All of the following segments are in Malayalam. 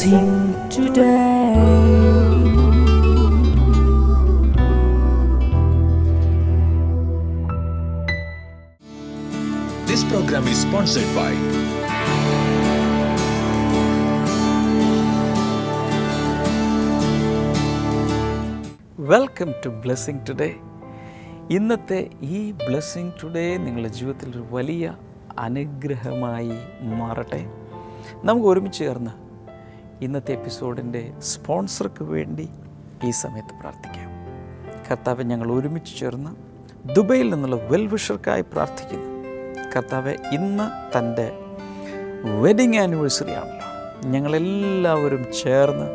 blessing today. This program is sponsored by welcome to blessing today. ഇന്നത്തെ ഈ ബ്ലെസ്സിങ് ടുഡേ നിങ്ങളുടെ ജീവിതത്തിൽ ഒരു വലിയ അനുഗ്രഹമായി മാറട്ടെ. നമുക്ക് ഒരുമിച്ച് ചേർന്ന് ഇന്നത്തെ എപ്പിസോഡിൻ്റെ സ്പോൺസർക്ക് വേണ്ടി ഈ സമയത്ത് പ്രാർത്ഥിക്കാം. കർത്താവെ, ഞങ്ങൾ ഒരുമിച്ച് ചേർന്ന് ദുബൈയിൽ നിന്നുള്ള വെൽവിഷർക്കായി പ്രാർത്ഥിക്കുന്നു. കർത്താവെ, ഇന്ന് തൻ്റെ വെഡിങ് ആനിവേഴ്സറി ആണല്ലോ. ഞങ്ങളെല്ലാവരും ചേർന്ന്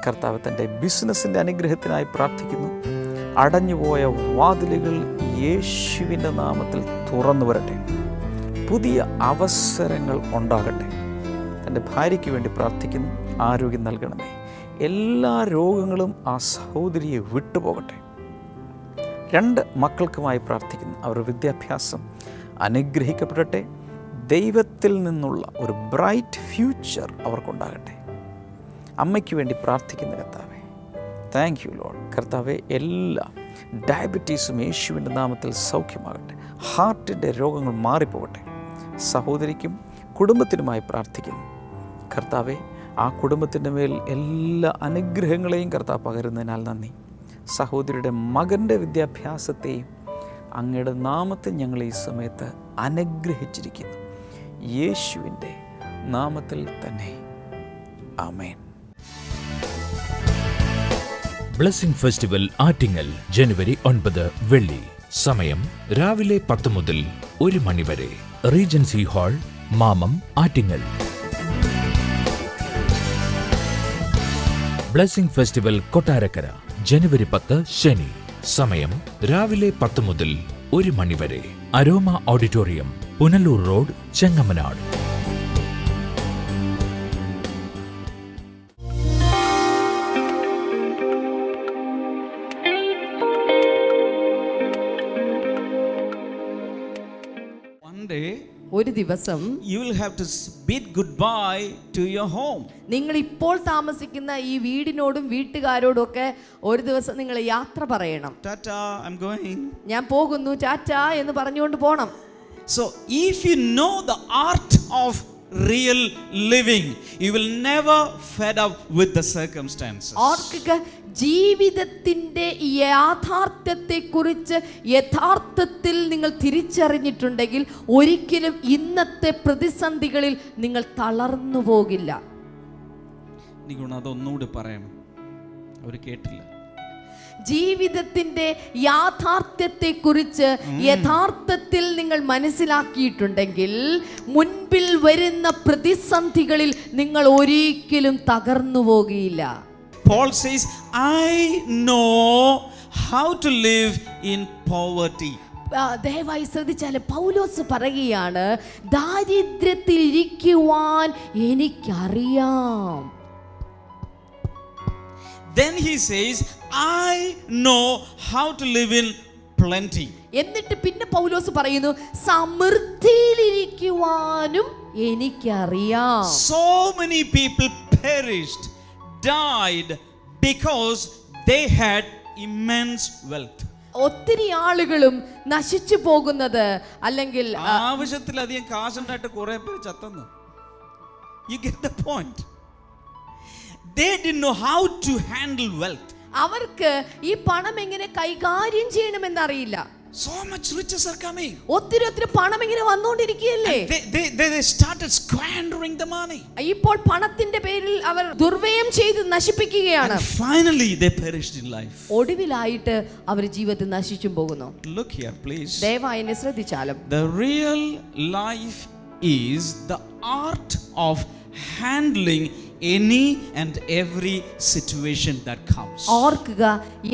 കർത്താവ് തൻ്റെ ബിസിനസ്സിൻ്റെ അനുഗ്രഹത്തിനായി പ്രാർത്ഥിക്കുന്നു. അടഞ്ഞുപോയ വാതിലുകൾ യേശുവിൻ്റെ നാമത്തിൽ തുറന്നു വരട്ടെ. പുതിയ അവസരങ്ങൾ ഉണ്ടാകട്ടെ. തൻ്റെ ഭാര്യയ്ക്ക് വേണ്ടി പ്രാർത്ഥിക്കുന്നു. ആരോഗ്യം നൽകണമേ. എല്ലാ രോഗങ്ങളും ആ സഹോദരിയെ വിട്ടുപോകട്ടെ. 2 മക്കൾക്കുമായി പ്രാർത്ഥിക്കുന്നു. അവരുടെ വിദ്യാഭ്യാസം അനുഗ്രഹിക്കപ്പെടട്ടെ. ദൈവത്തിൽ നിന്നുള്ള ഒരു ബ്രൈറ്റ് ഫ്യൂച്ചർ അവർക്കുണ്ടാകട്ടെ. അമ്മയ്ക്ക് വേണ്ടി പ്രാർത്ഥിക്കുന്ന കർത്താവെ, താങ്ക് യു ലോർഡ്. കർത്താവെ, എല്ലാ ഡയബറ്റീസും യേശുവിൻ്റെ നാമത്തിൽ സൗഖ്യമാകട്ടെ. ഹാർട്ടിൻ്റെ രോഗങ്ങൾ മാറിപ്പോകട്ടെ. സഹോദരിക്കും കുടുംബത്തിനുമായി പ്രാർത്ഥിക്കുന്നു. കർത്താവെ, ആ കുടുംബത്തിൻ്റെ മേൽ എല്ലാ അനുഗ്രഹങ്ങളെയും കർത്താവ് പകരുന്നതിനാൽ നന്ദി. സഹോദരിയുടെ മകൻ്റെ വിദ്യാഭ്യാസത്തെയും അങ്ങയുടെ നാമത്തിൽ ഞങ്ങൾ ഈ സമയത്ത് അനുഗ്രഹിച്ചിരിക്കുന്നു. യേശുവിൻ്റെ നാമത്തിൽ തന്നെ ആമേൻ. ബ്ലെസ്സിംഗ് ഫെസ്റ്റിവൽ ആറ്റിങ്ങൽ ജനുവരി 9 വെള്ളി. സമയം രാവിലെ 10 മുതൽ 1 മണി വരെ. റീജൻസി ഹാൾ, മാമം, ആറ്റിങ്ങൽ. ബ്ലെസ്സിംഗ് ഫെസ്റ്റിവൽ കൊട്ടാരക്കര ജനുവരി 10 ശനി. സമയം രാവിലെ 10 മുതൽ 1 മണി വരെ. Aroma auditorium, Punalur road, Chengamanad. ഒരു ദിവസം you will have to bid goodbye to your home. നിങ്ങൾ ഇപ്പോൾ താമസിക്കുന്ന ഈ വീടിനോടും വീട്ടുകാരോടും ഒക്കെ ഒരു ദിവസം നിങ്ങൾ യാത്ര പറയണം. Tata, I'm going. ഞാൻ പോകുന്നു, ടാറ്റ എന്ന് പറഞ്ഞുകൊണ്ട് പോണം. So if you know the art of real living, you will never fed up with the circumstances. ഓർക്കുക, ജീവിതത്തിന്റെ യാഥാർത്ഥ്യത്തെക്കുറിച്ച് യഥാർത്ഥത്തിൽ നിങ്ങൾ തിരിച്ചറിഞ്ഞിട്ടുണ്ടെങ്കിൽ ഒരിക്കലും ഇന്നത്തെ പ്രതിസന്ധികളിൽ നിങ്ങൾ തളർന്നു പോകില്ല. നിങ്ങൾ അതൊന്നുകൂടി പറയണം, അവർ കേട്ടില്ല. ജീവിതത്തിന്റെ യാഥാർത്ഥ്യത്തെക്കുറിച്ച് യഥാർത്ഥത്തിൽ നിങ്ങൾ മനസ്സിലാക്കിയിട്ടുണ്ടെങ്കിൽ മുൻപിൽ വരുന്ന പ്രതിസന്ധികളിൽ നിങ്ങൾ ഒരിക്കലും തകർന്നു പോകുകയില്ല. Paul says, I know how to live in poverty. ദയവായി ശ്രദ്ധിച്ചാൽ പൗലോസ് പറയുകയാണ്, ദാരിദ്ര്യത്തിൽ ഇരിക്കുവാൻ എനിക്കറിയാം. Then he says, I know how to live in plenty. എന്നിട്ട് പിന്നെ പൗലോസ് പറയുന്നു, സമൃദ്ധിയിലിരിക്കുവാനും എനിക്കറിയാം. So many people perished, died because they had immense wealth. ഒത്തിരി ആളുകളും നശിച്ചു പോകുന്നത് അല്ലെങ്കിൽ ആവശ്യത്തിലധികം കാശുണ്ടായിട്ട് കുറെ പേര് ചത്തുന്നു. You get the point? They didn't know how to handle wealth. അവർക്ക് ഈ പണം എങ്ങനെ കൈകാര്യം ചെയ്യണമെന്നറിയില്ല. So much riches are coming. ഒത്തിരി പണം ഇങ്ങനെ വന്നുകൊണ്ടിരിക്കുകയല്ലേ. They started squandering the money. ഇപ്പോൾ പണത്തിന്റെ പേരിൽ അവർ ദുർവ്യയം ചെയ്ത് നശിപ്പിക്കുകയാണ്. And finally they perished in life. ഒടുവിലായിട്ട് അവർ ജീവിതത്തിൽ നശിച്ചും പോകുന്നു. Look here, please. ദയവായി എന്നെ ശ്രദ്ധിച്ചാലും. The real life is the art of handling any and every situation that comes. ഓർക്കുക,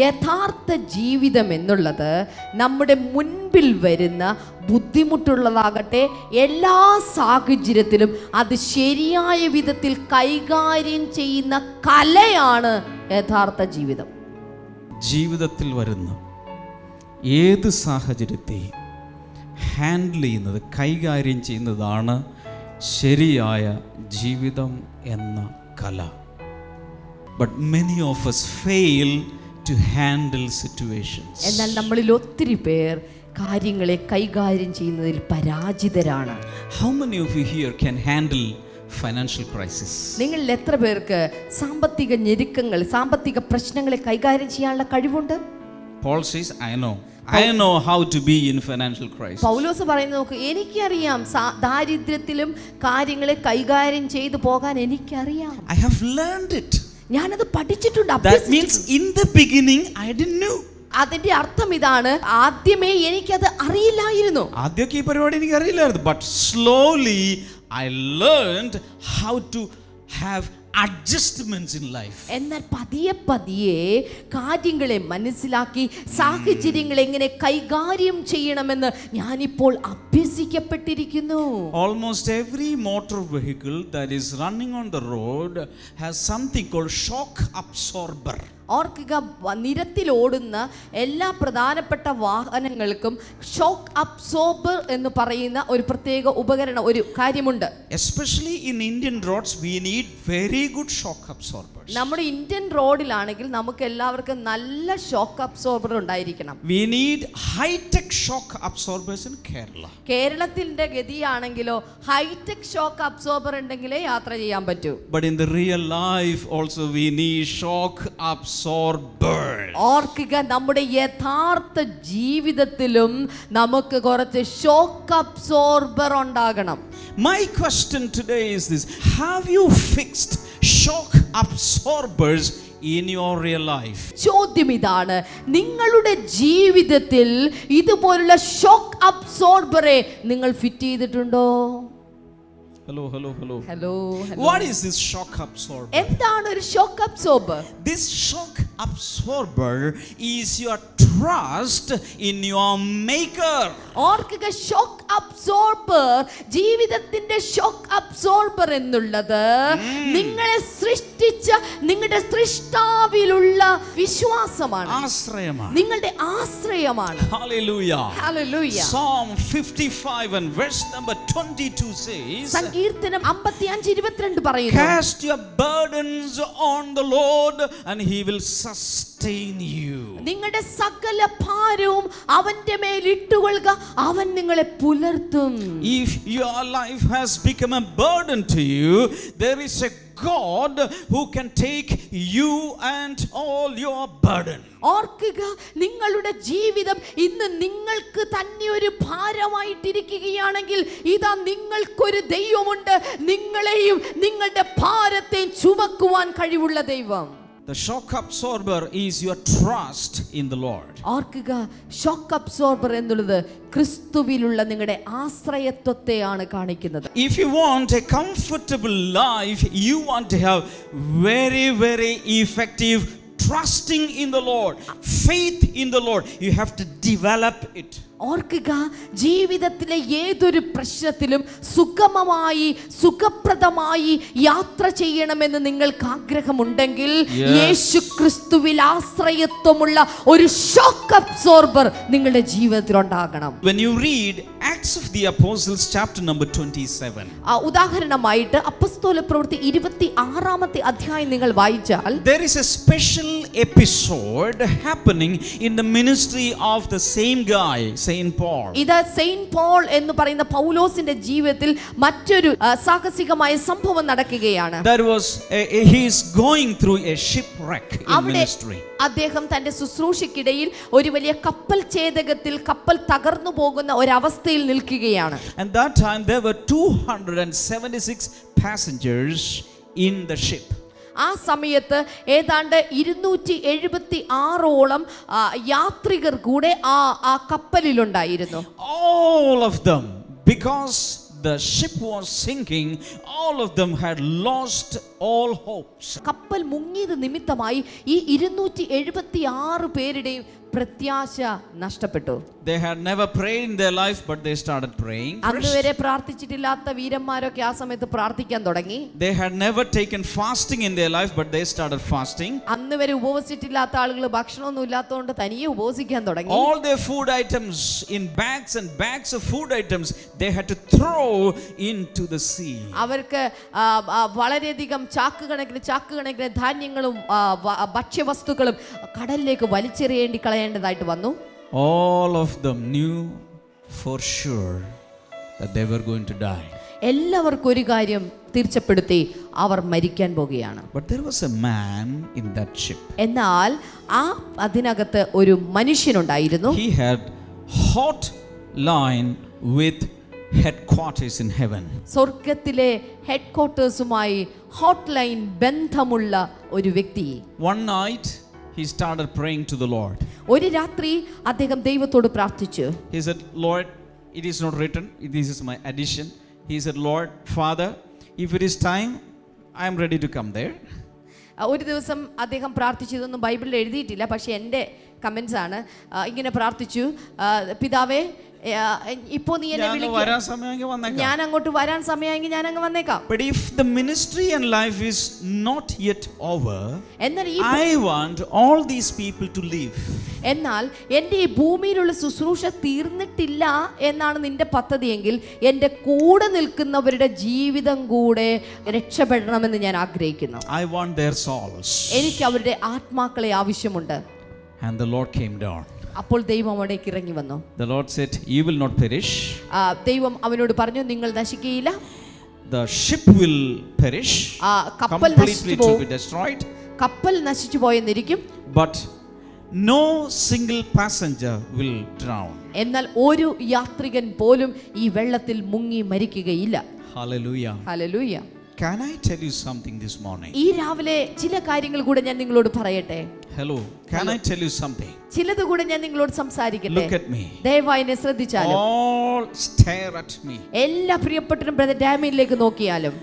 യഥാർത്ഥ ജീവിതം എന്നുള്ളത് നമ്മുടെ മുൻപിൽ വരുന്ന ബുദ്ധിമുട്ടുള്ളതാകട്ടെ എല്ലാ സാഹചര്യത്തിലും അത് ശരിയായ വിധത്തിൽ കൈകാര്യം ചെയ്യുന്ന കലയാണ് യഥാർത്ഥ ജീവിതം. ജീവിതത്തിൽ വരുന്ന ഏത് സാഹചര്യത്തെയും ഹാൻഡിൽ ചെയ്യുന്നത്, കൈകാര്യം ചെയ്യുന്നതാണ് ശരിയായ ജീവിതം എന്ന കല. But many of us fail to handle situations. എന്നാൽ നമ്മളിൽ ഒത്തിരി പേർ കാര്യങ്ങളെ കൈകാര്യം ചെയ്യുന്നതിൽ പരാജിതരാണ്. How many of you here can handle financial crisis? നിങ്ങളിൽ എത്ര പേർക്ക് സാമ്പത്തിക ഞെരുക്കങ്ങൾ, സാമ്പത്തിക പ്രശ്നങ്ങളെ കൈകാര്യം ചെയ്യാനുള്ള കഴിവുണ്ട്? Paul says, I know how to be in financial crisis. പൗലോസ് പറയുന്നത് നോക്ക്, എനിക്കറിയാം ദാരിദ്ര്യത്തിലും കാര്യങ്ങളെ കൈകാര്യം ചെയ്തു പോകാൻ എനിക്കറിയാം. I have learned it. ഞാനത് പഠിച്ചിട്ടുണ്ട്. That means in the beginning I didn't know. അതിന്റെ അർത്ഥം ഇതാണ്, ആദ്യമേ എനിക്കത് അറിയില്ലായിരുന്നു. ആദ്യമൊക്കെ ഈ പരിപാടി എനിക്ക് അറിയില്ലായിരുന്നു. But slowly I learned how to have adjustments in life. എന്നാൽ പതിയെ പതിയെ കാര്യങ്ങളെ മനസ്സിലാക്കി സാഹചര്യങ്ങളെ എങ്ങനെ കൈകാര്യം ചെയ്യണമെന്ന് ഞാനിപ്പോൾ അഭ്യസിക്കപ്പെട്ടിരിക്കുന്നു. Almost every motor vehicle that is running on the road has something called shock absorber. ഓർക്കുക, നിരത്തിൽ ഓടുന്ന എല്ലാ പ്രധാനപ്പെട്ട വാഹനങ്ങൾക്കും ഷോക്ക് അബ്സോർബർ എന്ന് പറയുന്ന ഒരു പ്രത്യേക ഉപകരണം, ഒരു കാര്യമുണ്ട്. Especially in Indian roads we need very good shock absorbers. നമ്മുടെ ഇന്ത്യൻ റോഡിലാണെങ്കിൽ നമുക്ക് എല്ലാവർക്കും നല്ല ഷോക്ക് അബ്സോർബർ ഉണ്ടായിരിക്കണം. We need high-tech shock absorbers in Kerala. കേരളത്തിന്റെ ഗതിയാണെങ്കിലോ ഹൈടെക് ഷോക്ക് അബ്സോർബർ ഉണ്ടെങ്കിലേ യാത്ര ചെയ്യാൻ പറ്റൂ. But in the real life also we need shock absorbers. ഓർക്കുക, നമ്മുടെ യഥാർത്ഥ ജീവിതത്തിലും നമുക്ക് കുറച്ച് ഷോക്ക് അബ്സോർബർ ഉണ്ടാകണം. My question today is this: have you fixed shock absorbers in your real life? ചോദ്യം ഇതാണ്, നിങ്ങളുടെ ജീവിതത്തിൽ ഇതുപോലുള്ള ഷോക്ക് അബ്സോർബറെ നിങ്ങൾ ഫിറ്റ് ചെയ്തിട്ടുണ്ടോ? Hello. What is this shock absorber? എന്താണ് ഒരു shock absorber? This shock absorber is your trust in your maker. ഓർക്കുക, ഷോക്ക് അബ്സോർബർ, ജീവിതത്തിന്റെ ഷോക്ക് അബ്സോർബർ എന്നുള്ളത് നിങ്ങളെ സൃഷ്ടിച്ച നിങ്ങളുടെ സൃഷ്ടാവിലുള്ള വിശ്വാസമാണ്, ആശ്രയമാണ്, നിങ്ങളുടെ ആശ്രയമാണ്. Hallelujah. Psalm 55 and verse number 22 says, സങ്കീർത്തനം 55:22 പറയുന്നു, cast your burdens on the Lord and he will sustain you. നിങ്ങളുടെ സകല ഭാരവും അവന്റെ മേൽ ഇട്ടുകൊള്ളുക, അവൻ നിങ്ങളെ പുലർത്തും. If your life has become a burden to you, there is a God who can take you and all your burden. ഓർക്കുക, നിങ്ങളുടെ ജീവിതം ഇന്ന് നിങ്ങൾക്ക് തന്നെ ഒരു ഭാരമായിട്ടിരിക്കുകയാണെങ്കിൽ ഇതാ നിങ്ങൾക്കൊരു ദൈവമുണ്ട്, നിങ്ങളെയും നിങ്ങളുടെ ഭാരത്തെയും ചുമക്കുവാൻ കഴിവുള്ള ദൈവം. The shock absorber is your trust in the Lord. ഓർക്കുക, ഷോക്ക് അബ്സോർബർ എന്നുള്ളത് ക്രിസ്തുവിലുള്ള നിങ്ങളുടെ ആശ്രയത്വത്തെയാണ് കാണിക്കുന്നത്. If you want a comfortable life, you want to have very, very effective trusting in the Lord, faith in the Lord, you have to develop it. ഓർക്കുക, ജീവിതത്തിലെ ഏതൊരു പ്രശ്നത്തിലും സുഗമമായി സുഖപ്രദമായി യാത്ര ചെയ്യണമെന്ന് നിങ്ങൾക്ക് ആഗ്രഹമുണ്ടെങ്കിൽ യേശു ക്രിസ്തുവിൽ ആശ്രയത്വമുള്ള ഒരു ഷോക്ക് അബ്സോർബർ നിങ്ങളുടെ ജീവിതത്തിൽ ഉണ്ടാകണം. When you read Acts of the Apostles chapter number 27, ഉദാഹരണമായിട്ട് അപ്പസ്തോല പ്രവൃത്തി 26-ാമത്തെ അധ്യായം നിങ്ങൾ വായിച്ചാൽ, there is a special episode happening in the ministry of the same guy, Saint Paul. ഇത് സെയിന്റ് പോൾ എന്ന് പറയുന്ന പൗലോസിന്റെ ജീവിതത്തിൽ മറ്റൊരു സാഹസികമായ സംഭവം നടക്കുകയാണ്. That was he is going through a shipwreck in ministry. അദ്ദേഹം തന്റെ ശുശ്രൂഷയ്ക്കിടയിൽ ഒരു വലിയ കപ്പൽ ഛേദകത്തിൽ കപ്പൽ തകർന്നു പോകുന്ന ഒരവസ്ഥയിൽ നിൽക്കുകയാണ്. And that time there were 276 passengers in the ship. ആ സമയത്ത് ഏതാണ്ട് 276ഓളം യാത്രികർ കൂടെ ആ കപ്പലിലുണ്ടായിരുന്നു. All of them, because the ship was sinking, all of them had lost all hopes. കപ്പൽ മുങ്ങിയത് നിമിത്തമായി ഈ 276 പേരുടെയും പ്രത്യാശ നഷ്ടപ്പെട്ടു. They had never prayed in their life, but they started praying. അന്നുവരെ പ്രാർത്ഥിച്ചിട്ടില്ലാത്ത വീരന്മാരൊക്കെ ആ സമയത്ത് പ്രാർത്ഥിക്കാൻ തുടങ്ങി. They had never taken fasting in their life, but they started fasting. അന്നുവരെ ഉപവസിച്ചിട്ടില്ലാത്ത ആളുകൾ ഭക്ഷണമൊന്നും ഇല്ലാത്തതുകൊണ്ട് തനിയെ ഉപവസിക്കാൻ തുടങ്ങി. All their food items in bags and bags of food items they had to throw into the sea. അവർക്ക് വളരെയധികം ചാക്കുകണക്കിന് ധാന്യങ്ങളും ഭക്ഷ്യവസ്തുക്കളും കടലിലേക്ക് വലിച്ചെറിയേണ്ടി കളയേണ്ടതായിട്ട് വന്നു. All of them knew for sure that they were going to die. എല്ലാവർക്കും ഒരു കാര്യം തീർച്ചപ്പെടുത്തി, അവർ മരിക്കാൻ പോകുകയാണ്. But there was a man in that ship. എന്നാൽ അതിനകത്ത് ഒരു മനുഷ്യനുണ്ടായിരുന്നു. He had hotline with headquarters in heaven. സ്വർഗ്ഗത്തിലെ ഹെഡ്ക്വാർട്ടേഴ്സുമായി ഹോട്ട്ലൈൻ ബന്ധമുള്ള ഒരു വ്യക്തി. One night he started praying to the Lord. ഒരു രാത്രി അദ്ദേഹം ദൈവത്തോട് പ്രാർത്ഥിച്ചു. He said, Lord, it is not written, this is my addition. He said, Lord, Father, if it is time, I am ready to come there. ഒരു ദിവസം അദ്ദേഹം പ്രാർത്ഥിച്ചതൊന്നും ബൈബിളിൽ എഴുതിയിട്ടില്ല, പക്ഷെ എൻ്റെ കമൻസ് ആണ്. ഇങ്ങനെ പ്രാർത്ഥിച്ചു, പിതാവേ, ഇപ്പോ നീ എന്നെ വിളിക്കുക, ഞാൻ അങ്ങോട്ട് വരാൻ സമയമെങ്കിൽ ഞാൻ അങ്ങ് വന്നേക്കാം. But if the ministry and life is not yet over, I want all these people to live. എന്നാൽ എൻ്റെ ഈ ഭൂമിയിലുള്ള ശുശ്രൂഷ തീർന്നിട്ടില്ല എന്നാണ് നിന്റെ പദ്ധതിയെങ്കിൽ എൻ്റെ കൂടെ നിൽക്കുന്നവരുടെ ജീവിതം കൂടെ രക്ഷപ്പെടണമെന്ന് ഞാൻ ആഗ്രഹിക്കുന്നു. I want their souls. എനിക്ക് അവരുടെ ആത്മാക്കളെ ആവശ്യമുണ്ട്. And the Lord came down. അപ്പോൾ ദൈവം അവിടേക്ക് ഇറങ്ങി വന്നു. The Lord said, you will not perish. ദൈവം അവനോട് പറഞ്ഞു, നിങ്ങൾ നശിക്കുകയില്ല. The ship will perish. Completely to be destroyed. കപ്പൽ നശിച്ചു പോയെന്നിരിക്കും. But no single passenger will drown. എന്നാൽ ഒരു യാത്രികൻ പോലും ഈ വെള്ളത്തിൽ മുങ്ങി മരിക്കുകയില്ല. Hallelujah. Hallelujah. Can I tell you something this morning? ഈ രാവിലെ ചില കാര്യങ്ങൾ കൂടെ ഞാൻ നിങ്ങളോട് പറയട്ടെ. Hello. Can I tell you something? ചിലത് കൂടെ ഞാൻ നിങ്ങളോട് സംസാരിക്കട്ടെ. Look at me. ദയവായി എന്നെ ശ്രദ്ധിച്ചാലും. All stare at me. എല്ലാ പ്രിയപ്പെട്ടവരും ബ്രദർ ഡാമിനിലേക്ക് നോക്കിയാലും.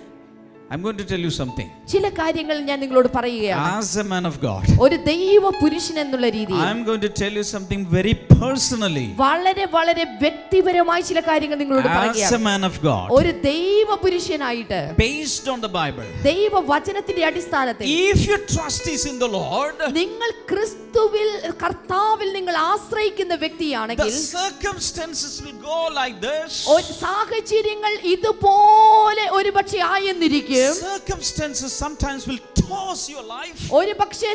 I'm going to tell you something. ചില കാര്യങ്ങൾ ഞാൻ നിങ്ങളോട് പറയുകയാണ്. As a man of God, ഒരു ദൈവ പുരുഷൻ എന്നുള്ള രീതിയിൽ I'm going to tell you something very personally. വളരെ വളരെ വ്യക്തിപരമായി ചില കാര്യങ്ങൾ നിങ്ങളോട് പറയുകയാണ്. As a man of God, ഒരു ദൈവ പുരുഷനായിട്ട് based on the Bible, ദൈവ വചനത്തിന്റെ അടിസ്ഥാനത്തിൽ, if your trust is in the Lord, നിങ്ങൾ ക്രിസ്തുവിൽ കർത്താവിൽ നിങ്ങൾ ആശ്രയിക്കുന്ന വ്യക്തിയാണെങ്കിൽ, the circumstances will go like this. സാഹചര്യങ്ങൾ ഇതുപോലെ ഒരുപക്ഷെ ആയെന്നിരിക്കും. Circumstances sometimes will toss your life. ഒരുപക്ഷെ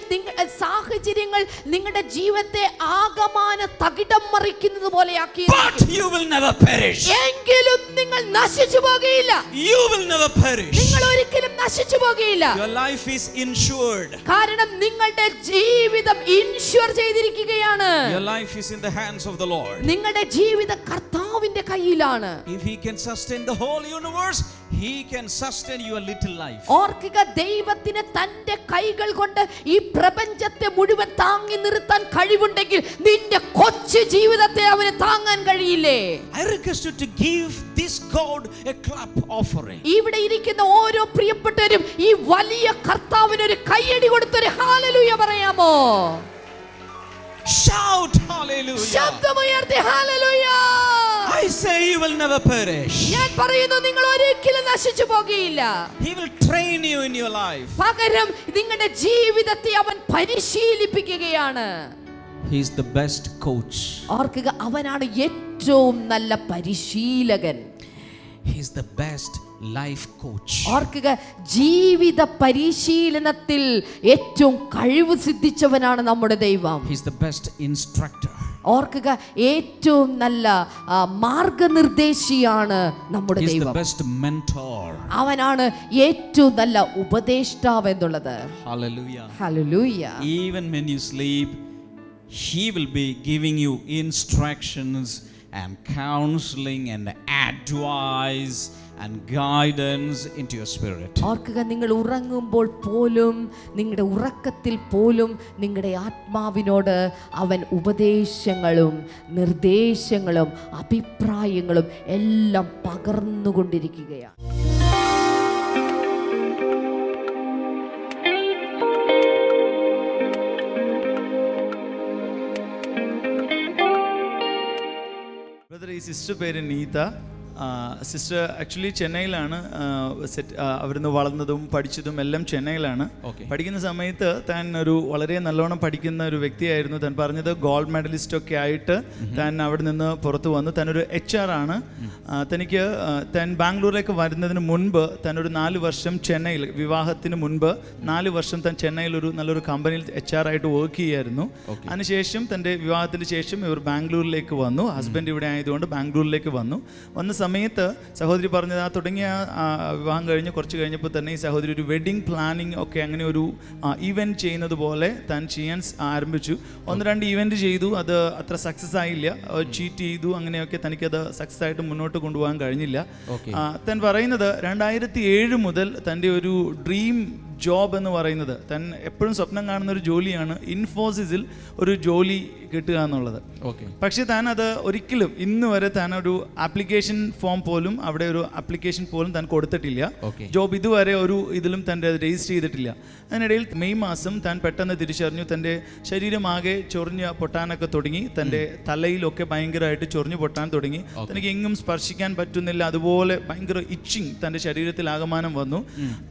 സാഹചര്യങ്ങൾ നിങ്ങളുടെ ജീവിതത്തെ ആകമാന തകിടം മറിക്കുന്നത് പോലെയാക്കി. But you will never perish. എങ്കിലും നിങ്ങൾ നശിച്ചു പോകുകയില്ല. You will never perish. നിങ്ങൾ ഒരിക്കലും നശിച്ചു പോകുകയില്ല. Your life is insured. കാരണം നിങ്ങളുടെ ജീവിതം ഇൻഷുർ ചെയ്തിരിക്കുകയാണ്. Your life is in the hands of the Lord. നിങ്ങളുടെ ജീവിതം കർത്താവിന്റെ കയ്യിലാണ്. If he can sustain the whole universe, he can sustain your little life. ഓർക്കുക, ദൈവത്തിന് തന്റെ കൈകൾ കൊണ്ട് ഈ പ്രപഞ്ചത്തെ മുഴുവൻ താങ്ങി നിർത്താൻ കഴിവുണ്ടെങ്കിൽ നിന്റെ കൊച്ചു ജീവിതത്തെ അവന് താങ്ങാൻ കഴിയില്ലേ? I request you to give this God a clap offering. ഇവിടെ ഇരിക്കുന്ന ഓരോ പ്രിയപ്പെട്ടവരും ഈ വലിയ കർത്താവിന് ഒരു കൈയടി കൊടുത്തൊരു ഹല്ലേലൂയ പറയാമോ? Shout hallelujah. ശബ്ദമുയർത്തി hallelujah. I say you will never perish. ഞാൻ പറയുന്നു, നിങ്ങൾ ഒരിക്കലും നശിച്ചു പോകുകയില്ല. He will train you in your life. പകരം നിങ്ങളുടെ ജീവിതത്തെ അവൻ പരിശീലിപ്പിക്കുകയാണ്. He is the best coach. ഓർക്കുക, അവനാണ് ഏറ്റവും നല്ല പരിശീലകൻ. He is the best life coach. ഓർക്കുക, ജീവിത പരിശീലനത്തിൽ ഏറ്റവും കഴിവ് സിദ്ധിച്ചവനാണ് നമ്മുടെ ദൈവം. He is the best instructor. ഓർക്കുക, ഏറ്റവും നല്ല മാർഗനിർദ്ദേശിയാണ് നമ്മുടെ He is ദൈവം. the best mentor. അവനാണ് ഏറ്റവും നല്ല ഉപദേഷ്ടാവ് എന്നുള്ളത്. Hallelujah. Hallelujah. Even when you sleep, he will be giving you instructions and counseling and advice and guidance into your spirit. ഓർക്കുക, നിങ്ങൾ ഉറങ്ങുമ്പോൾ പോലും നിങ്ങളുടെ ഉറക്കത്തിൽ പോലും നിങ്ങളുടെ ആത്മാവിനോട് അവൻ ഉപദേശങ്ങളും നിർദ്ദേശങ്ങളും അഭിപ്രായങ്ങളും എല്ലാം പകർന്നുകൊണ്ടിരിക്കുകയാണ്. ബ്രദർ, ഈ സിസ്റ്റർ പേര് നീത. സിസ്റ്റർ ആക്ച്വലി ചെന്നൈയിലാണ് അവിടുന്ന് വളർന്നതും പഠിച്ചതും എല്ലാം ചെന്നൈയിലാണ്. പഠിക്കുന്ന സമയത്ത് താൻ ഒരു വളരെ നല്ലോണം പഠിക്കുന്ന ഒരു വ്യക്തിയായിരുന്നു. താൻ പറഞ്ഞത് ഗോൾഡ് മെഡലിസ്റ്റൊക്കെ ആയിട്ട് താൻ അവിടെ നിന്ന് പുറത്തു വന്നു. താനൊരു HR ആണ്. തനിക്ക് താൻ ബാംഗ്ലൂരിലേക്ക് വരുന്നതിന് മുൻപ് താനൊരു 4 വർഷം ചെന്നൈയിൽ, വിവാഹത്തിന് മുൻപ് 4 വർഷം താൻ ചെന്നൈയിൽ ഒരു നല്ലൊരു കമ്പനിയിൽ HR ആയിട്ട് വർക്ക് ചെയ്യായിരുന്നു. അതിനുശേഷം തൻ്റെ വിവാഹത്തിന് ശേഷം ഇവർ ബാംഗ്ലൂരിലേക്ക് വന്നു. ഹസ്ബൻഡ് ഇവിടെ ആയതുകൊണ്ട് ബാംഗ്ലൂരിലേക്ക് വന്ന സമയത്ത് സഹോദരി പറഞ്ഞത് തുടങ്ങിയ വിവാഹം കഴിഞ്ഞ് കുറച്ച് കഴിഞ്ഞപ്പോൾ തന്നെ ഈ സഹോദരി ഒരു വെഡിങ് പ്ലാനിങ് ഒക്കെ അങ്ങനെ ഒരു ഇവൻറ്റ് ചെയ്യുന്നത് പോലെ താൻ ചെയ്യാൻ ആരംഭിച്ചു. 1-2 ഇവൻറ്റ് ചെയ്തു. അത് അത്ര സക്സസ് ആയില്ല. ചീറ്റ് ചെയ്തു. അങ്ങനെയൊക്കെ തനിക്കത് സക്സസ് ആയിട്ട് മുന്നോട്ട് കൊണ്ടുപോകാൻ കഴിഞ്ഞില്ല. താൻ പറയുന്നത് 2007 മുതൽ തൻ്റെ ഒരു ഡ്രീം ജോബ് എന്ന് പറയുന്നത്, താൻ എപ്പോഴും സ്വപ്നം കാണുന്ന ഒരു ജോലിയാണ് ഇൻഫോസിസിൽ ഒരു ജോലി കിട്ടുക എന്നുള്ളത്. പക്ഷേ താൻ അത് ഒരിക്കലും ഇന്ന് വരെ താൻ ഒരു ആപ്ലിക്കേഷൻ ഫോം പോലും, അവിടെ ഒരു ആപ്ലിക്കേഷൻ പോലും താൻ കൊടുത്തിട്ടില്ല. ജോബ് ഇതുവരെ ഒരു ഇതിലും തൻ്റെ രജിസ്റ്റർ ചെയ്തിട്ടില്ല. അതിനിടയിൽ മെയ് മാസം താൻ പെട്ടെന്ന് തിരിച്ചറിഞ്ഞു തൻ്റെ ശരീരമാകെ ചൊറിഞ്ഞ് പൊട്ടാനൊക്കെ തുടങ്ങി. തൻ്റെ തലയിലൊക്കെ ഭയങ്കരമായിട്ട് ചൊറിഞ്ഞു പൊട്ടാൻ തുടങ്ങി. തനിക്ക് എങ്ങും സ്പർശിക്കാൻ പറ്റുന്നില്ല. അതുപോലെ ഭയങ്കര ഇച്ചിങ് തൻ്റെ ശരീരത്തിൽ ആകമാനം വന്നു.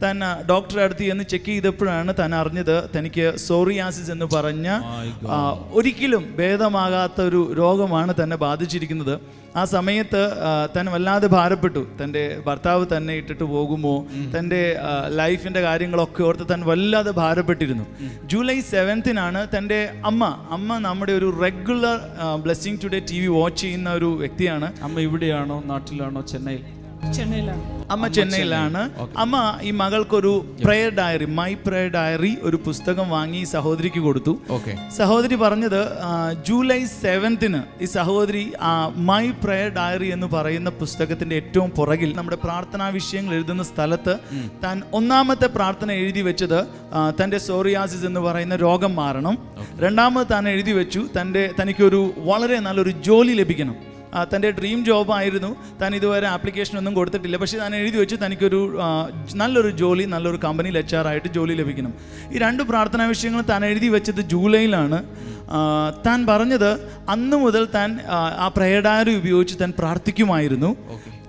താൻ ഡോക്ടറെ അടുത്ത് ചെക്ക് ചെയ്തപ്പോഴാണ് താൻ അറിഞ്ഞത് തനിക്ക് സോറിയാസിസ് എന്ന് പറഞ്ഞ ഒരിക്കലും ഭേദമാകാത്ത ഒരു രോഗമാണ് തന്നെ ബാധിച്ചിരിക്കുന്നത്. ആ സമയത്ത് താൻ വല്ലാതെ ഭാരപ്പെട്ടു. തൻ്റെ ഭർത്താവ് തന്നെ ഇട്ടിട്ട് പോകുമോ, തൻ്റെ ലൈഫിൻ്റെ കാര്യങ്ങളൊക്കെ ഓർത്ത് താൻ വല്ലാതെ ഭാരപ്പെട്ടിരുന്നു. ജൂലൈ 7 തൻ്റെ അമ്മ നമ്മുടെ ഒരു regular blessing today TV watch ചെയ്യുന്ന ഒരു വ്യക്തിയാണ്. അമ്മ ഇവിടെയാണോ, നാട്ടിലാണോ? ചെന്നൈയിലാണ്. അമ്മ ചെന്നൈയിലാണ്. അമ്മ ഈ മകൾക്കൊരു prayer diary, my prayer diary ഒരു പുസ്തകം വാങ്ങി സഹോദരിക്ക് കൊടുത്തു. സഹോദരി പറഞ്ഞത് ജൂലൈ 7 ഈ സഹോദരി മൈ പ്രയർ ഡയറി എന്ന് പറയുന്ന പുസ്തകത്തിന്റെ ഏറ്റവും പുറകിൽ നമ്മുടെ പ്രാർത്ഥനാ വിഷയങ്ങൾ എഴുതുന്ന സ്ഥലത്ത് താൻ 1ാമത്തെ പ്രാർത്ഥന എഴുതി വെച്ചത് തൻ്റെ സോറിയാസിസ് എന്ന് പറയുന്ന രോഗം മാറണം. 2ാമത് താൻ എഴുതി വെച്ചു തനിക്കൊരു വളരെ നല്ലൊരു ജോലി ലഭിക്കണം. തൻ്റെ ഡ്രീം ജോബായിരുന്നു. താൻ ഇതുവരെ ആപ്ലിക്കേഷനൊന്നും കൊടുത്തിട്ടില്ല. പക്ഷേ താൻ എഴുതി വെച്ച് തനിക്കൊരു നല്ലൊരു ജോലി, നല്ലൊരു കമ്പനിയിൽ HR ആയിട്ട് ജോലി ലഭിക്കണം. ഈ 2 പ്രാർത്ഥനാ വിഷയങ്ങൾ താൻ എഴുതി വെച്ചത് ജൂലൈയിലാണ്. താൻ പറഞ്ഞത് അന്ന് മുതൽ താൻ ആ പ്രയർ ഡയറി ഉപയോഗിച്ച് താൻ പ്രാർത്ഥിക്കുമായിരുന്നു.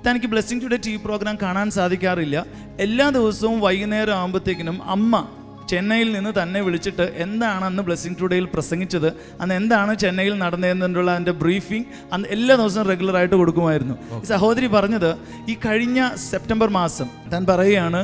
തനിക്ക് ബ്ലെസ്സിങ് ടുഡേ TV പ്രോഗ്രാം കാണാൻ സാധിക്കാറില്ല. എല്ലാ ദിവസവും വൈകുന്നേരം ആകുമ്പോഴത്തേക്കിനും അമ്മ ചെന്നൈയിൽ നിന്ന് തന്നെ വിളിച്ചിട്ട് എന്താണ് അന്ന് ബ്ലെസ്സിങ് ടുഡേയിൽ പ്രസംഗിച്ചത്, അന്ന് എന്താണ് ചെന്നൈയിൽ നടന്നതെന്നുള്ള അതിൻ്റെ ബ്രീഫിംഗ് അന്ന് എല്ലാ ദിവസവും റെഗുലറായിട്ട് കൊടുക്കുമായിരുന്നു. ഈ സഹോദരി പറഞ്ഞത് ഈ കഴിഞ്ഞ സെപ്റ്റംബർ മാസം താൻ പറയുകയാണ്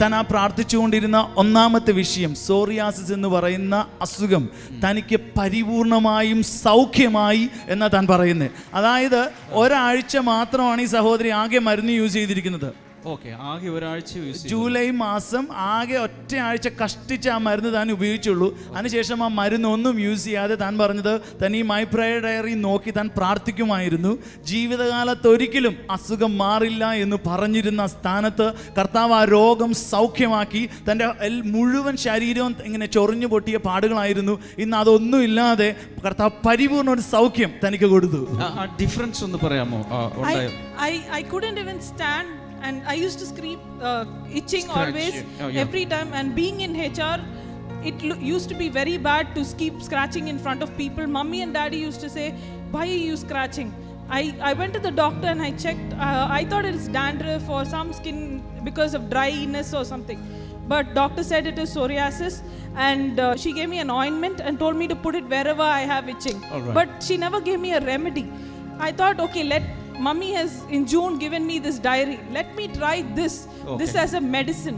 താൻ പ്രാർത്ഥിച്ചുകൊണ്ടിരുന്ന 1ാമത്തെ വിഷയം സോറിയാസിസ് എന്ന് പറയുന്ന അസുഖം തനിക്ക് പരിപൂർണമായും സൗഖ്യമായി എന്നാണ് താൻ പറയുന്നത്. അതായത് ഒരാഴ്ച മാത്രമാണ് ഈ സഹോദരി ആകെ മരുന്ന് യൂസ് ചെയ്തിരിക്കുന്നത്. ആകെ ഒരാഴ്ച, ജൂലൈ മാസം ആകെ ഒറ്റയാഴ്ച കഷ്ടിച്ച് ആ മരുന്ന് താൻ ഉപയോഗിച്ചുള്ളൂ. അതിനുശേഷം ആ മരുന്നൊന്നും യൂസ് ചെയ്യാതെ താൻ പറഞ്ഞത് താൻ ഈ മൈ പ്രയർ ഡയറി നോക്കി താൻ പ്രാർത്ഥിക്കുമായിരുന്നു. ജീവിതകാലത്ത് ഒരിക്കലും അസുഖം മാറില്ല എന്ന് പറഞ്ഞിരുന്ന സ്ഥാനത്ത് കർത്താവ് ആ രോഗം സൗഖ്യമാക്കി. തൻ്റെ മുഴുവൻ ശരീരവും ഇങ്ങനെ ചൊറിഞ്ഞു പൊട്ടിയ പാടുകളായിരുന്നു. ഇന്ന് അതൊന്നും ഇല്ലാതെ കർത്താവ് പരിപൂർണ്ണ ഒരു സൗഖ്യം തനിക്ക് കൊടുത്തു. ഡിഫറൻസ് ഒന്ന് പറയാമോ? I couldn't even stand. And I used to scream, itching always, every time. And being in HR, it used to be very bad to keep scratching in front of people. Mummy and Daddy used to say, "Why are you scratching?" I went to the doctor and I checked. I thought it's dandruff or some skin because of dryness or something. But doctor said it is psoriasis, and she gave me an ointment and told me to put it wherever I have itching. But she never gave me a remedy. I thought, okay, Mummy has in June given me this diary. Let me try this as a medicine.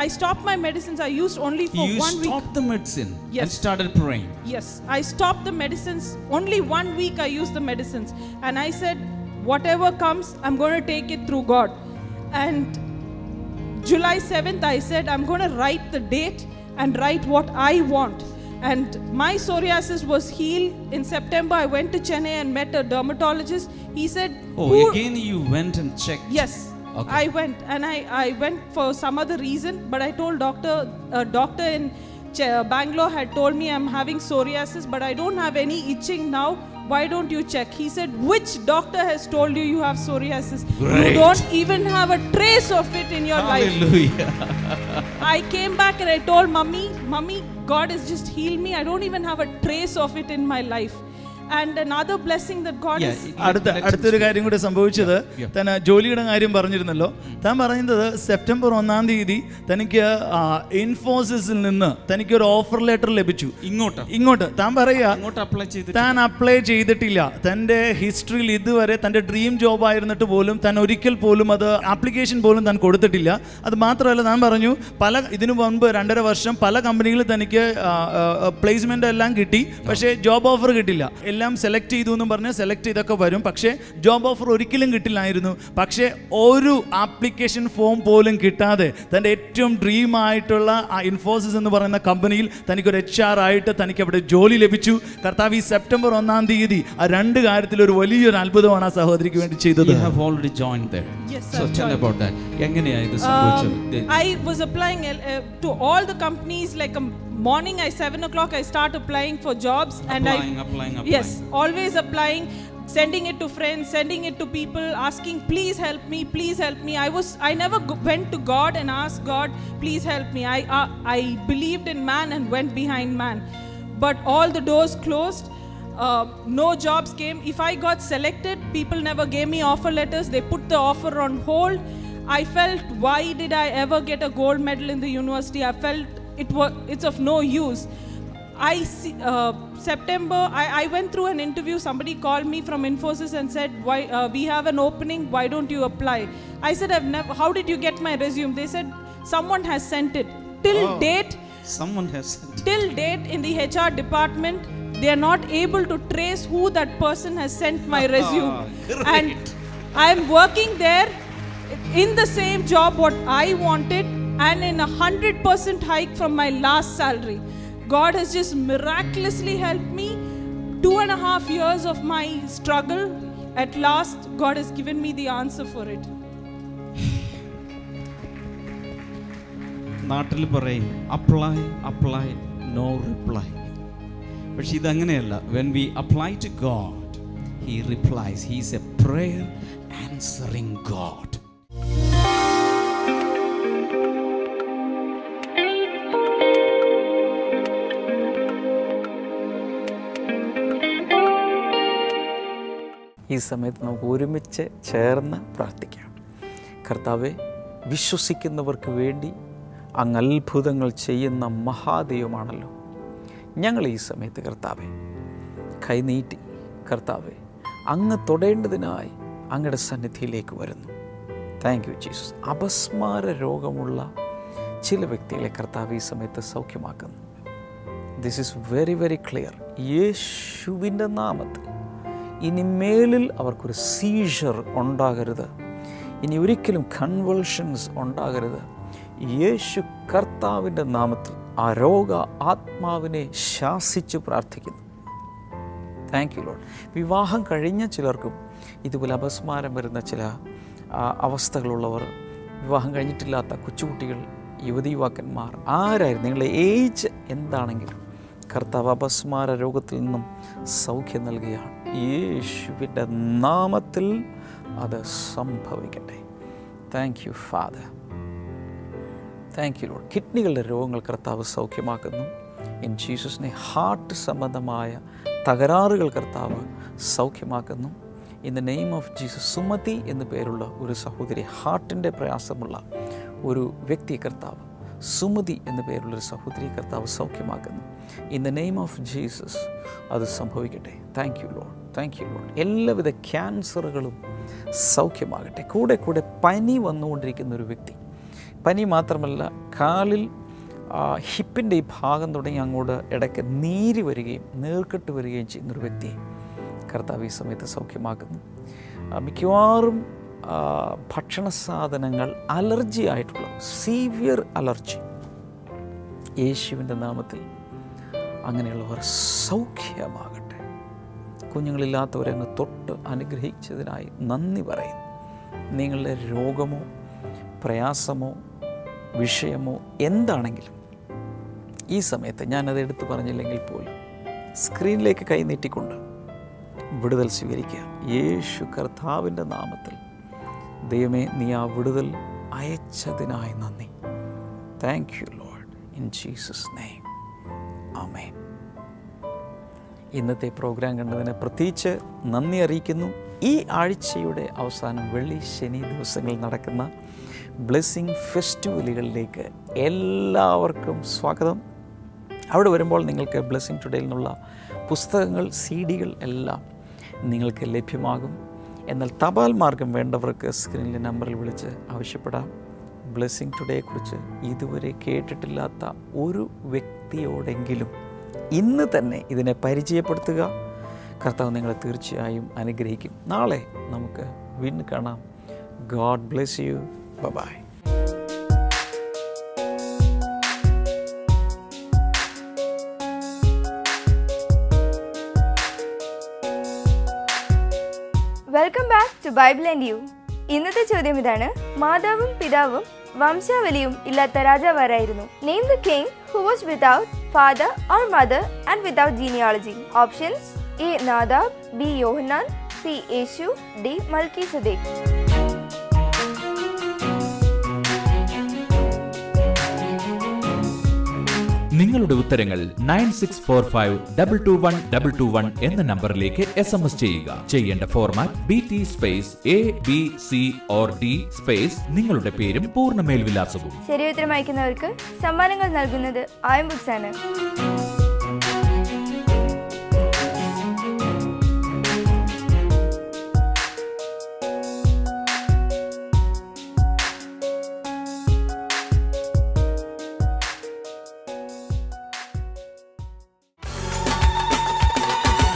I stopped my medicines. I used only for 1 week. You stopped the medicine and started praying. Yes, I stopped the medicines. Only 1 week I used the medicines, and I said, whatever comes, I'm going to take it through God. And July 7th, I said, I'm going to write the date and write what I want. And my psoriasis was healed. In September, I went to Chennai and met a dermatologist. He said, again you went and checked? Yes, I went, and I went for some other reason, but I told doctor in Bangalore had told me I'm having psoriasis, but I don't have any itching now. Why don't you check? He said, which doctor has told you you have psoriasis? Great. You don't even have a trace of it in your life. Hallelujah. I came back and I told Mummy, God has just healed me. I don't even have a trace of it in my life. And another blessing that God is... അടുത്തൊരു കാര്യം കൂടി സംഭവിച്ചത്, താൻ ജോലിയുടെ കാര്യം പറഞ്ഞിരുന്നല്ലോ. താൻ പറയുന്നത് സെപ്റ്റംബർ 1-ാം തീയതി തനിക്ക് ഇൻഫോസിസിൽ നിന്ന് തനിക്കൊരു ഓഫർ ലെറ്റർ ലഭിച്ചു. ഇങ്ങോട്ട് താൻ പറയുക, താൻ അപ്ലൈ ചെയ്തിട്ടില്ല. തൻ്റെ ഹിസ്റ്ററിയിൽ ഇതുവരെ തൻ്റെ ഡ്രീം ജോബ് ആയിരുന്നിട്ട് പോലും താൻ ഒരിക്കൽ പോലും അത് ആപ്ലിക്കേഷൻ പോലും താൻ കൊടുത്തിട്ടില്ല. അത് മാത്രമല്ല, താൻ പറഞ്ഞു ഇതിനു മുൻപ് 2.5 വർഷം പല കമ്പനികളിൽ തനിക്ക് പ്ലേസ്മെൻ്റ് എല്ലാം കിട്ടി, പക്ഷേ ജോബ് ഓഫർ കിട്ടില്ല. എല്ലാം സെലക്ട് ചെയ്തു എന്നും പറഞ്ഞ് സെലക്ട് ചെയ്തൊക്കെ വരും, പക്ഷേ ജോബ് ഓഫർ ഒരിക്കലും കിട്ടില്ലായിരുന്നു. പക്ഷേ ഒരു ആപ്ലിക്കേഷൻ ഫോം പോലും കിട്ടാതെ തൻ്റെ ഏറ്റവും ഡ്രീം ആയിട്ടുള്ള ആ ഇൻഫോസിസ് എന്ന് പറയുന്ന കമ്പനിയിൽ തനിക്കൊരു HR ആയിട്ട് തനിക്ക് അവിടെ ജോലി ലഭിച്ചു. കർത്താവ് ഈ സെപ്റ്റംബർ 1-ാം തീയതി ആ 2 കാര്യത്തിൽ ഒരു വലിയൊരു അത്ഭുതമാണ് ആ സഹോദരിക്ക് വേണ്ടി ചെയ്തത്. I was applying to all the companies like morning at 7 o'clock I start applying for jobs. Applying. Yes, always applying, sending it to friends, sending it to people, asking please help me, please help me. I never went to God and asked God please help me. I believed in man and went behind man, but all the doors closed. No jobs came. If I got selected, people never gave me offer letters. They put the offer on hold. I felt, why did I ever get a gold medal in the university? I felt it's of no use. September, I went through an interview. Somebody called me from Infosys and said, "Why we have an opening? Why don't you apply?" I said, "I've never. How did you get my resume?" They said, "Someone has sent it." Till date, someone has sent it. Till date, in the HR department, they are not able to trace who that person has sent my resume. And I am working there in the same job what I wanted, and in 100% hike from my last salary. God has just miraculously helped me. 2.5 years of my struggle, at last God has given me the answer for it. നാട്ടിൽ പറയും apply no reply. പക്ഷെ ഇതങ്ങനെയല്ല. When we apply to God, He replies. He is a prayer answering God. ഈ സമയത്ത് നമുക്ക് ഒരുമിച്ച് ചേർന്ന് പ്രാർത്ഥിക്കാം. കർത്താവെ, വിശ്വസിക്കുന്നവർക്ക് വേണ്ടി അങ്ങ് അത്ഭുതങ്ങൾ ചെയ്യുന്ന മഹാദൈവമാണല്ലോ. ഞങ്ങൾ ഈ സമയത്ത് കർത്താവെ കൈനീട്ടി കർത്താവെ അങ്ങ് തൊടേണ്ടതിനായി അങ്ങയുടെ സന്നിധിയിലേക്ക് വരുന്നു. Thank you Jesus. അപസ്മാര രോഗമുള്ള ചില വ്യക്തികളെ കർത്താവ് ഈ സമയത്ത് സൗഖ്യമാക്കുന്നു. This is very very clear. യേശുവിൻ്റെ നാമത്തിൽ ഇനി മേലിൽ അവർക്കൊരു സീഷർ ഉണ്ടാകരുത്. ഇനി ഒരിക്കലും കൺവൾഷൻസ് ഉണ്ടാകരുത്. യേശു കർത്താവിൻ്റെ നാമത്തിൽ ആ രോഗ ആത്മാവിനെ ശാസിച്ച് പ്രാർത്ഥിക്കുന്നു. Thank you Lord. വിവാഹം കഴിഞ്ഞ ചിലർക്കും ഇതുപോലെ അപസ്മാരം വരുന്ന ചില അവസ്ഥകളുള്ളവർ, വിവാഹം കഴിഞ്ഞിട്ടില്ലാത്ത കൊച്ചുകുട്ടികൾ, യുവതി യുവാക്കന്മാർ, ആരായിരുന്നു നിങ്ങളുടെ ഏജ് എന്താണെങ്കിലും കർത്താവ് അപസ്മാര രോഗത്തിൽ നിന്നും സൗഖ്യം നൽകുകയാണ്. യേശുവിൻ്റെ നാമത്തിൽ അത് സംഭവിക്കട്ടെ. Thank you father. Thank you lord. കിഡ്നികളുടെ രോഗങ്ങൾ കർത്താവ് സൗഖ്യമാക്കുന്നു. ഇൻ ജീസസിനെ ഹാർട്ട് സംബന്ധമായ തകരാറുകൾ കർത്താവ് സൗഖ്യമാക്കുന്നു. In the name of Jesus. Sumathi എന്നു പേരുള്ള ഒരു സഹോദരി, ഹാർട്ടിൻ്റെ പ്രയാസമുള്ള ഒരു വ്യക്തി കർത്താവ്, സുമതി എന്നു പേരുള്ളൊരു സഹോദരി കർത്താവ് സൗഖ്യമാക്കുന്നു. In the name of Jesus അത് സംഭവിക്കട്ടെ. Thank you lord. Thank you lord. എല്ലാവിധ ക്യാൻസറുകളും സൗഖ്യമാകട്ടെ. കൂടെ കൂടെ പനി വന്നുകൊണ്ടിരിക്കുന്ന ഒരു വ്യക്തി, പനി മാത്രമല്ല കാലിൽ ഹിപ്പിൻ്റെ ഈ ഭാഗം തുടങ്ങി അങ്ങോട്ട് ഇടയ്ക്ക് നീര് വരികയും നീർക്കെട്ട് വരികയും ചെയ്യുന്നൊരു വ്യക്തിയെ കർത്താവ് ഈ സമയത്ത് സൗഖ്യമാക്കുന്നു. മിക്കവാറും ഭക്ഷണ സാധനങ്ങൾ അലർജി ആയിട്ടുള്ള സീവിയർ അലർജി, യേശുവിൻ്റെ നാമത്തിൽ അങ്ങനെയുള്ളവർ സൗഖ്യമാകട്ടെ. കുഞ്ഞുങ്ങളില്ലാത്തവരെ അങ്ങ് തൊട്ട് അനുഗ്രഹിച്ചതിനായി നന്ദി പറയുന്നു. നിങ്ങളുടെ രോഗമോ പ്രയാസമോ വിഷയമോ എന്താണെങ്കിലും ഈ സമയത്ത് ഞാനത് എടുത്തു പറഞ്ഞില്ലെങ്കിൽ പോലും സ്ക്രീനിലേക്ക് കൈനീട്ടിക്കൊണ്ട് വിടുതൽ സ്വീകരിക്കുക. യേശു കർത്താവിൻ്റെ നാമത്തിൽ ദൈവമേ, നീ ആ വിടുതൽ അയച്ചതിനായി നന്ദി. Thank you lord. In Jesus name amen. ഇന്നത്തെ പ്രോഗ്രാം കണ്ടതിന് പ്രത്യേകിച്ച് നന്ദി അറിയിക്കുന്നു. ഈ ആഴ്ചയുടെ അവസാനം വെള്ളി ശനി ദിവസങ്ങളിൽ നടക്കുന്ന ബ്ലെസ്സിങ് ഫെസ്റ്റിവലുകളിലേക്ക് എല്ലാവർക്കും സ്വാഗതം. അവിടെ വരുമ്പോൾ നിങ്ങൾക്ക് ബ്ലെസ്സിങ് ടുഡേയിൽ നിന്നുള്ള പുസ്തകങ്ങൾ, CD-കൾ എല്ലാം നിങ്ങൾക്ക് ലഭ്യമാകും. എന്നാൽ തപാൽ മാർഗം വേണ്ടവർക്ക് സ്ക്രീനിലെ നമ്പറിൽ വിളിച്ച് ആവശ്യപ്പെടാം. ബ്ലെസ്സിങ് ടുഡേയെക്കുറിച്ച് ഇതുവരെ കേട്ടിട്ടില്ലാത്ത ഒരു വ്യക്തിയോടെങ്കിലും ഇന്ന് തന്നെ ഇതിനെ പരിചയപ്പെടുത്തുക. കർത്താവ് നിങ്ങളെ തീർച്ചയായും അനുഗ്രഹിക്കും. നാളെ നമുക്ക് വീണ്ടും കാണാം. God bless you. Bye. Welcome back to Bible and you. ഇന്നത്തെ ചോദ്യം ഇതാണ്: മാതാവും പിതാവും വംശാവലിയും ഇല്ലാത്ത രാജാവാരായിരുന്നു? Name the king who was without father or mother and without genealogy. Options: A. Nadab, B. Yohanan, C. Eshu, D. Melchizedek. നിങ്ങളുടെ ഉത്തരങ്ങൾ 9645221221 എന്ന നമ്പറിലേക്ക് SMS ചെയ്യുക. ചെയ്യേണ്ട format BT space ABC or D space നിങ്ങളുടെ പേരും പൂർണ്ണ മേൽവിലാസവും. ശരി ഉത്തരം അയക്കുന്നവർക്ക് സമ്മാനങ്ങൾ നൽകുന്നത് IM Books ആണ്.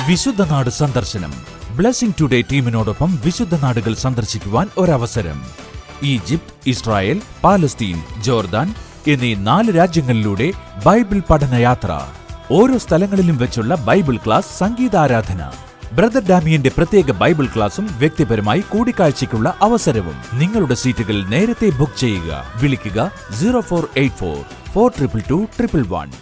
വിശുദ്ധ നാട് സന്ദർശനം. ബ്ലെസ്സിംഗ് ടുഡേ ടീമിനോടൊപ്പം വിശുദ്ധ നാടുകൾ സന്ദർശിക്കുവാൻ ഒരവസരം. ഈജിപ്ത്, ഇസ്രായേൽ, പാലസ്തീൻ, ജോർദാൻ എന്നീ 4 രാജ്യങ്ങളിലൂടെ ബൈബിൾ പഠനയാത്ര. ഓരോ സ്ഥലങ്ങളിലും വെച്ചുള്ള ബൈബിൾ ക്ലാസ്, സംഗീതാരാധന, ബ്രദർ ഡാമിയന്റെ പ്രത്യേക ബൈബിൾ ക്ലാസും വ്യക്തിപരമായി കൂടിക്കാഴ്ചയ്ക്കുള്ള അവസരവും. നിങ്ങളുടെ സീറ്റുകൾ നേരത്തെ ബുക്ക് ചെയ്യുക. വിളിക്കുക 0484 422 111.